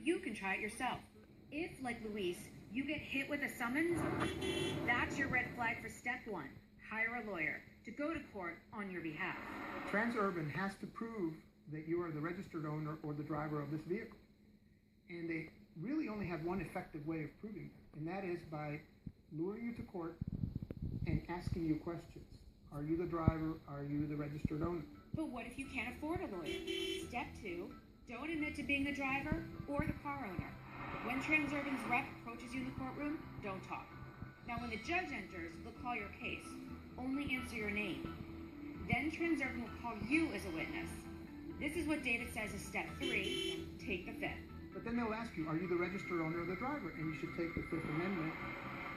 you can try it yourself. If, like Luis, you get hit with a summons, that's your red flag for step 1. Hire a lawyer to go to court on your behalf. Transurban has to prove that you are the registered owner or the driver of this vehicle. And they really only have one effective way of proving that, and that is by luring you to court and asking you questions. Are you the driver? Are you the registered owner? But what if you can't afford a lawyer? Step 2, don't admit to being the driver or the car owner. When Transurban's rep approaches you in the courtroom, don't talk. Now, when the judge enters, they'll call your case. Only answer your name. Then Transurban will call you as a witness. This is what David says is step 3. Take the 5th. But then they'll ask you, are you the registered owner or the driver? And you should take the 5th Amendment,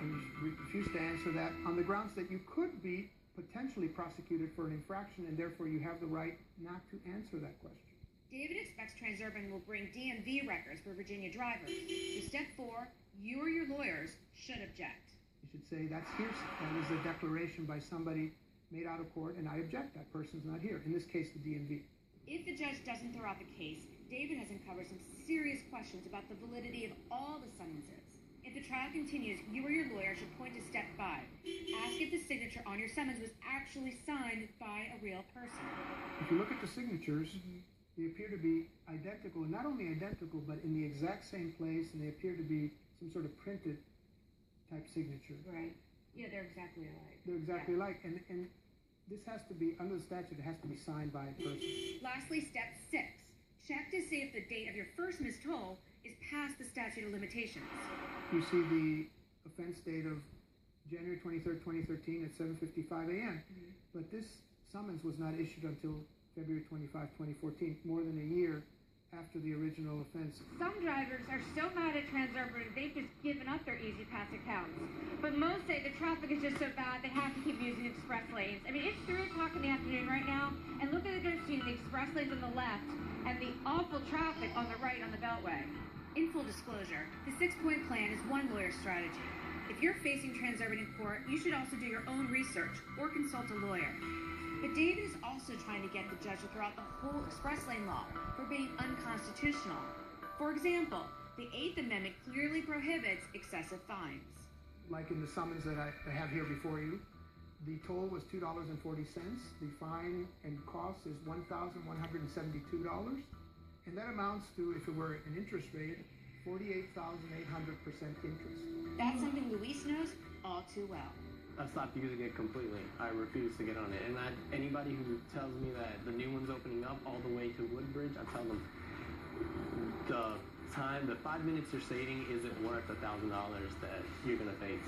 and you should refuse to answer that on the grounds that you could be potentially prosecuted for an infraction, and therefore you have the right not to answer that question. David expects Transurban will bring DMV records for Virginia drivers. So step 4, you or your lawyers should object. You should say, that's hearsay. That is a declaration by somebody made out of court, and I object. That person's not here. In this case, the DMV. If the judge doesn't throw out the case, David has uncovered some serious questions about the validity of all the summonses. If the trial continues, you or your lawyer should point to step 5. Ask if the signature on your summons was actually signed by a real person. If you look at the signatures, they appear to be identical, and not only identical, but in the exact same place, and they appear to be some sort of printed type signature. Right. Yeah, they're exactly alike. They're exactly alike, and this has to be, under the statute, it has to be signed by a person. Lastly, step 6. Check to see if the date of your first missed toll is past the statute of limitations. You see the offense date of January 23rd, 2013 at 7:55 a.m. But this summons was not issued until February 25, 2014, more than a year after the original offense. Some drivers are so mad at Transurban, they've just given up their E-ZPass accounts. But most say the traffic is just so bad they have to keep using express lanes. I mean, it's 3 o'clock in the afternoon right now, and look at the difference between the express lanes on the left and the awful traffic on the right on the Beltway. In full disclosure, the 6-point plan is one lawyer's strategy. If you're facing Transurban in court, you should also do your own research or consult a lawyer. But David is also trying to get the judge to throw out the whole express lane law for being unconstitutional. For example, the 8th Amendment clearly prohibits excessive fines. Like in the summons that I have here before you, the toll was $2.40. The fine and cost is $1,172. And that amounts to, if it were an interest rate, 48,800% interest. That's something Luis knows all too well. I've stopped using it completely. I refuse to get on it. And anybody who tells me that the new one's opening up all the way to Woodbridge, I tell them the 5 minutes you're saving isn't worth $1,000 that you're going to face.